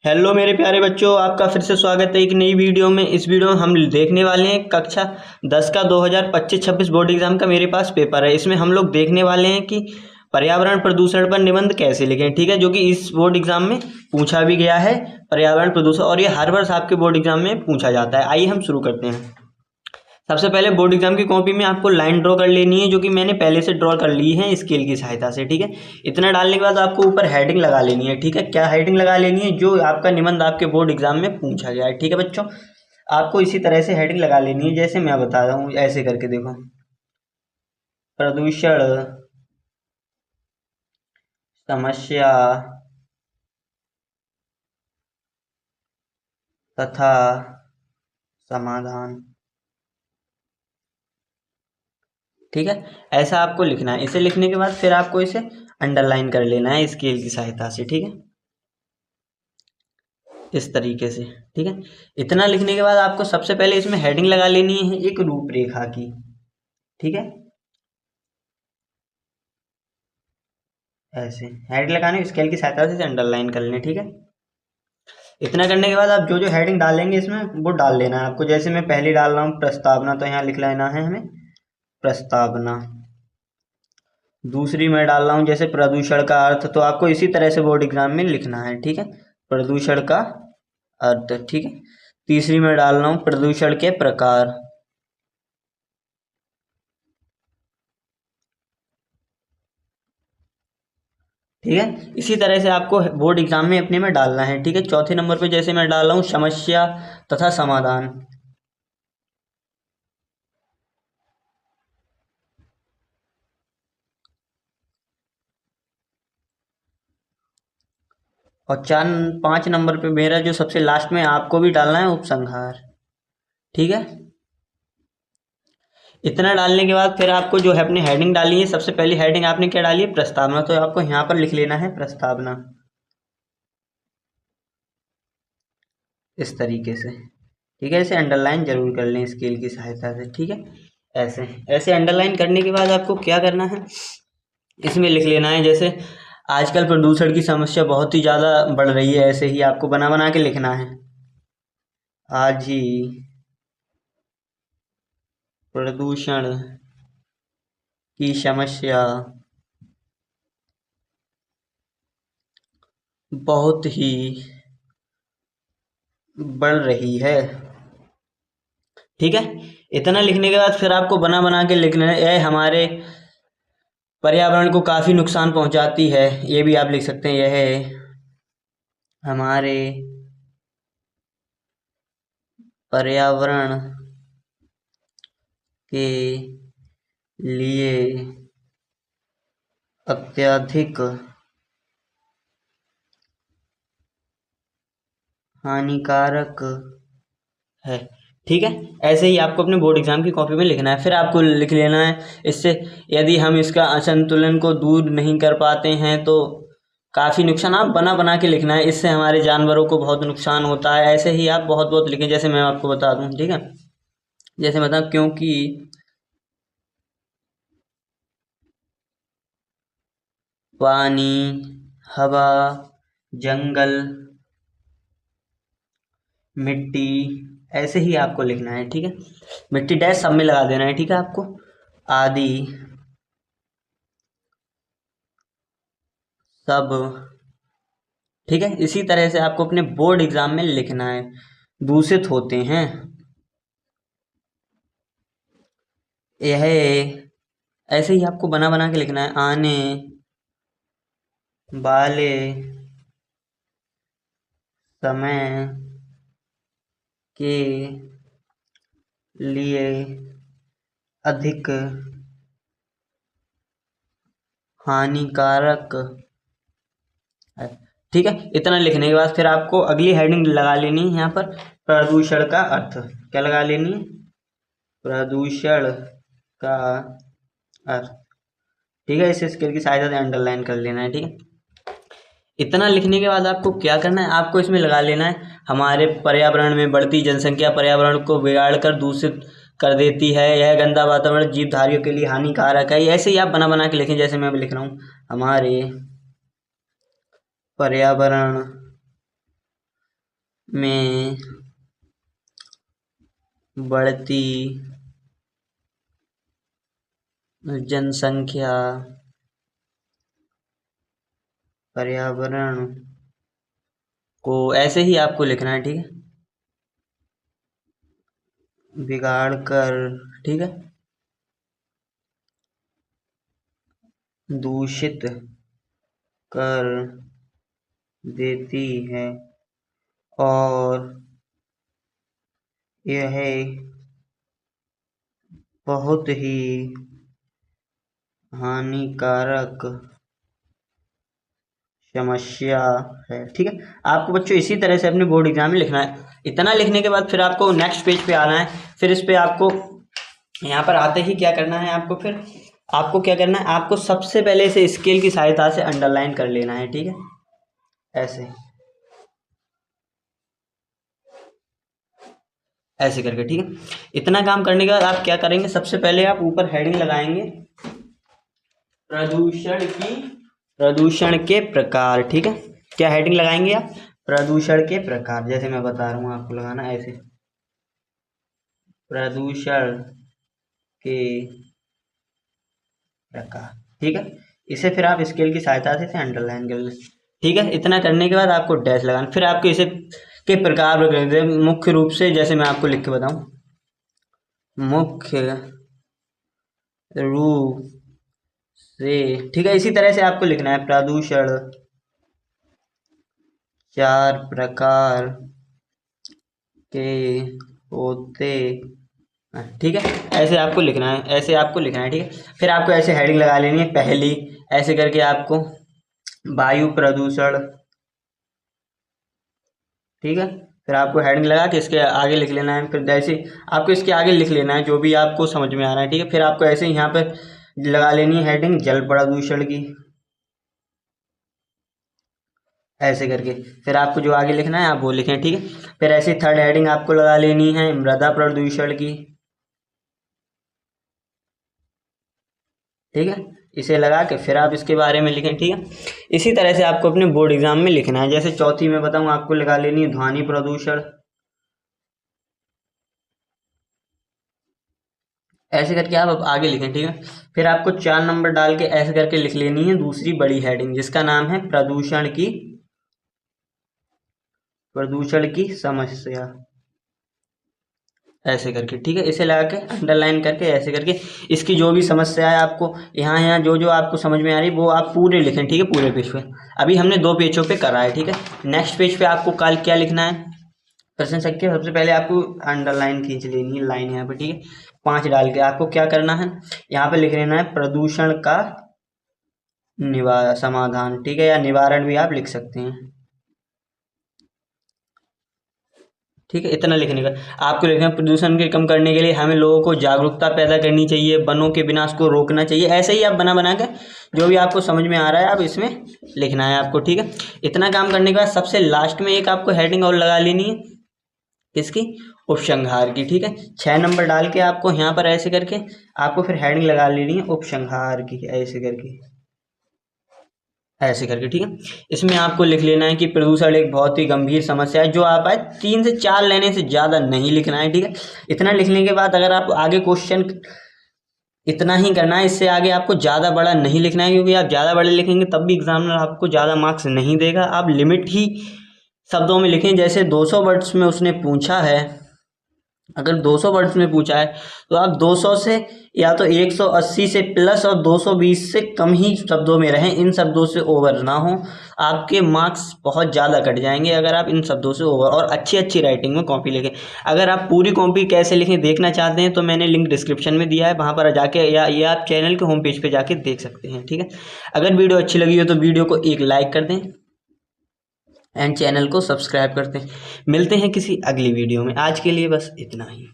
Hello मेरे प्यारे बच्चों, आपका फिर से स्वागत है एक नई वीडियो में। इस वीडियो में हम देखने वाले हैं कक्षा 10 का 2025-26 बोर्ड एग्जाम का मेरे पास पेपर है। इसमें हम लोग देखने वाले हैं कि पर्यावरण प्रदूषण पर निबंध कैसे लिखें, ठीक है, जो कि इस बोर्ड एग्जाम में पूछा भी गया है। पर्यावरण प्रदूषण, और ये हर वर्ष आपके बोर्ड एग्जाम में पूछा जाता है। आइए हम शुरू करते हैं। सबसे पहले बोर्ड एग्जाम की कॉपी में आपको लाइन ड्रॉ कर लेनी है, जो कि मैंने पहले से ड्रॉ कर ली है स्केल की सहायता से, ठीक है। इतना डालने के बाद आपको ऊपर हेडिंग लगा लेनी है, ठीक है। क्या हेडिंग लगा लेनी है? जो आपका निबंध आपके बोर्ड एग्जाम में पूछा गया है, ठीक है बच्चों। आपको इसी तरह से हेडिंग लगा लेनी है जैसे मैं बता रहा हूँ, ऐसे करके देखो। प्रदूषण समस्या तथा समाधान, ठीक है। ऐसा आपको लिखना है। इसे लिखने के बाद फिर आपको इसे अंडरलाइन कर लेना है स्केल की सहायता से, ठीक है, इस तरीके से, ठीक है। इतना लिखने के बाद आपको सबसे पहले इसमें हेडिंग लगा लेनी है एक रूपरेखा की, ठीक है। ऐसे हेड लगाने, स्केल की सहायता से अंडरलाइन कर लें, ठीक है। इतना करने के बाद आप जो जो हेडिंग डालेंगे इसमें वो डाल लेना है आपको। जैसे मैं पहले डाल रहा हूँ प्रस्तावना, तो यहाँ लिख लेना है हमें प्रस्तावना। दूसरी मैं डाल रहा हूँ जैसे प्रदूषण का अर्थ, तो आपको इसी तरह से बोर्ड एग्जाम में लिखना है, ठीक है, प्रदूषण का अर्थ, ठीक है। तीसरी मैं डाल रहा हूँ प्रदूषण के प्रकार, ठीक है। इसी तरह से आपको बोर्ड एग्जाम में अपने में डालना है, ठीक है। चौथे नंबर पे जैसे मैं डाल रहा हूँ समस्या तथा समाधान, और 4-5 नंबर पे मेरा जो सबसे लास्ट में आपको भी डालना है उपसंहार, ठीक है। इतना डालने के बाद फिर आपको जो है अपनी हेडिंग डाली है। सबसे पहली हेडिंग आपने क्या डाली है? प्रस्तावना। तो आपको यहाँ पर लिख लेना है प्रस्तावना, इस तरीके से, ठीक है। इसे अंडरलाइन जरूर कर लें स्केल की सहायता से, ठीक है। ऐसे ऐसे अंडरलाइन करने के बाद आपको क्या करना है, इसमें लिख लेना है जैसे आजकल प्रदूषण की समस्या बहुत ही ज़्यादा बढ़ रही है। ऐसे ही आपको बना बना के लिखना है। आज ही प्रदूषण की समस्या बहुत ही बढ़ रही है, ठीक है। इतना लिखने के बाद फिर आपको बना बना के लिखना है यह हमारे पर्यावरण को काफ़ी नुकसान पहुंचाती है। ये भी आप लिख सकते हैं, यह हमारे पर्यावरण के लिए अत्यधिक हानिकारक है, ठीक है। ऐसे ही आपको अपने बोर्ड एग्जाम की कॉपी में लिखना है। फिर आपको लिख लेना है इससे यदि हम इसका असंतुलन को दूर नहीं कर पाते हैं तो काफ़ी नुकसान। आप बना बना के लिखना है, इससे हमारे जानवरों को बहुत नुकसान होता है। ऐसे ही आप बहुत बहुत लिखें, जैसे मैं आपको बता दूं, ठीक है। जैसे बताऊँ, क्योंकि पानी, हवा, जंगल, मिट्टी, ऐसे ही आपको लिखना है, ठीक है। मिट्टी डैश सब में लगा देना है, ठीक है आपको। आदि सब, ठीक है। इसी तरह से आपको अपने बोर्ड एग्जाम में लिखना है। दूषित होते हैं, यह ऐसे ही आपको बना बना के लिखना है। आने वाले समय के लिए अधिक हानिकारक है, ठीक है। इतना लिखने के बाद फिर आपको अगली हेडिंग लगा लेनी है यहाँ पर प्रदूषण का अर्थ। क्या लगा लेनी है? प्रदूषण का अर्थ, ठीक है। इसे स्केल की सहायता से अंडरलाइन कर लेना है, ठीक है। इतना लिखने के बाद आपको क्या करना है, आपको इसमें लगा लेना है हमारे पर्यावरण में बढ़ती जनसंख्या पर्यावरण को बिगाड़ कर दूषित कर देती है। यह गंदा वातावरण जीवधारियों के लिए हानिकारक है। ऐसे ही आप बना बना के लिखें, जैसे मैं अभी लिख रहा हूँ, हमारे पर्यावरण में बढ़ती जनसंख्या पर्यावरण को, ऐसे ही आपको लिखना है, ठीक है, बिगाड़ कर, ठीक है, दूषित कर देती है और यह बहुत ही हानिकारक समस्या है। ठीक है, आपको बच्चों इसी तरह से अपने बोर्ड एग्जाम में लिखना है। इतना लिखने के बाद फिर आपको नेक्स्ट पेज पे आना है। फिर इस पे आपको यहाँ पर आते ही क्या करना है, आपको क्या करना है, आपको सबसे पहले इसे स्केल की सहायता से अंडरलाइन कर लेना है। ठीक है, ऐसे करके, ठीक है। इतना काम करने के बाद आप क्या करेंगे, सबसे पहले आप ऊपर हेडिंग लगाएंगे प्रदूषण के प्रकार। ठीक है, क्या हेडिंग लगाएंगे आप, प्रदूषण के प्रकार। जैसे मैं बता रहा हूँ आपको लगाना ऐसे, प्रदूषण के प्रकार। ठीक है, इसे फिर आप स्केल की सहायता से अंडरलाइन कर लें। ठीक है, इतना करने के बाद आपको डैश लगाना। फिर आपको इसे के प्रकार मुख्य रूप से, जैसे मैं आपको लिख के बताऊं, मुख्य रूप से, ठीक है, इसी तरह से आपको लिखना है, प्रदूषण 4 प्रकार के होते। ठीक है, ऐसे आपको लिखना है, ठीक है। फिर आपको ऐसे हेडिंग लगा लेनी है, पहली, ऐसे करके आपको वायु प्रदूषण। ठीक है, फिर आपको हेडिंग लगा के इसके आगे लिख लेना है। फिर जैसे आपको इसके आगे लिख लेना है जो भी आपको समझ में आ रहा है। ठीक है, फिर आपको ऐसे यहाँ पर लगा लेनी है हेडिंग जल प्रदूषण की, ऐसे करके। फिर आपको जो आगे लिखना है आप वो लिखें। ठीक है, फिर ऐसे थर्ड हेडिंग आपको लगा लेनी है मृदा प्रदूषण की। ठीक है, इसे लगा के फिर आप इसके बारे में लिखें। ठीक है, इसी तरह से आपको अपने बोर्ड एग्जाम में लिखना है। जैसे चौथी में बताऊं, आपको लगा लेनी है ध्वनि प्रदूषण, ऐसे करके आप अब आगे लिखें। ठीक है, फिर आपको 4 नंबर डाल के ऐसे करके लिख लेनी है दूसरी बड़ी हेडिंग, जिसका नाम है प्रदूषण की समस्या, ऐसे करके। ठीक है, इसे लगा के अंडरलाइन करके ऐसे करके इसकी जो भी समस्या है आपको यहाँ जो आपको समझ में आ रही है वो आप पूरे लिखें। ठीक है, पूरे पेज पे। अभी हमने 2 पेजों पे करा है। ठीक है, नेक्स्ट पेज पे आपको कल क्या लिखना है, प्रश्न संख्या सबसे पहले आपको अंडरलाइन खींच लेनी है, लाइन यहाँ पे। ठीक है, 5 डाल के आपको क्या करना है, यहाँ पे लिख लेना है प्रदूषण का समाधान। ठीक है, या निवारण भी आप लिख सकते हैं। ठीक है, इतना लिखने का आपको लिखना है, प्रदूषण के कम करने के लिए हमें लोगों को जागरूकता पैदा करनी चाहिए, वनों के विनाश को रोकना चाहिए। ऐसे ही आप बना के जो भी आपको समझ में आ रहा है आप इसमें लिखना है आपको। ठीक है, इतना काम करने के बाद सबसे लास्ट में एक आपको हेडिंग और लगा लेनी है, किसकी, उपसंहार की। ठीक है, 6 नंबर डाल के आपको यहाँ पर ऐसे करके आपको फिर हेडिंग लगा लेनी है उपसंहार की, ऐसे करके। ठीक है, इसमें आपको लिख लेना है कि प्रदूषण एक बहुत ही गंभीर समस्या है, जो आप 3 से 4 लेने से ज़्यादा नहीं लिखना है। ठीक है, इतना लिखने के बाद अगर आप आगे क्वेश्चन इतना ही करना है, इससे आगे आपको ज़्यादा बड़ा नहीं लिखना है, क्योंकि आप ज़्यादा बड़े लिखेंगे तब भी एग्जामिनर आपको ज़्यादा मार्क्स नहीं देगा। आप लिमिट ही शब्दों में लिखें। जैसे 200 वर्ड्स में उसने पूछा है, अगर 200 वर्ड्स में पूछा है तो आप 200 से या तो 180 से प्लस और 220 से कम ही शब्दों में रहें, इन शब्दों से ओवर ना हो। आपके मार्क्स बहुत ज़्यादा कट जाएंगे अगर आप इन शब्दों से ओवर, और अच्छी राइटिंग में कॉपी लिखें। अगर आप पूरी कॉपी कैसे लिखें देखना चाहते हैं तो मैंने लिंक डिस्क्रिप्शन में दिया है, वहाँ पर जाके या ये आप चैनल के होम पेज पर जाके देख सकते हैं। ठीक है, अगर वीडियो अच्छी लगी हो तो वीडियो को एक लाइक कर दें एंड चैनल को सब्सक्राइब करते हैं। मिलते हैं किसी अगली वीडियो में, आज के लिए बस इतना ही।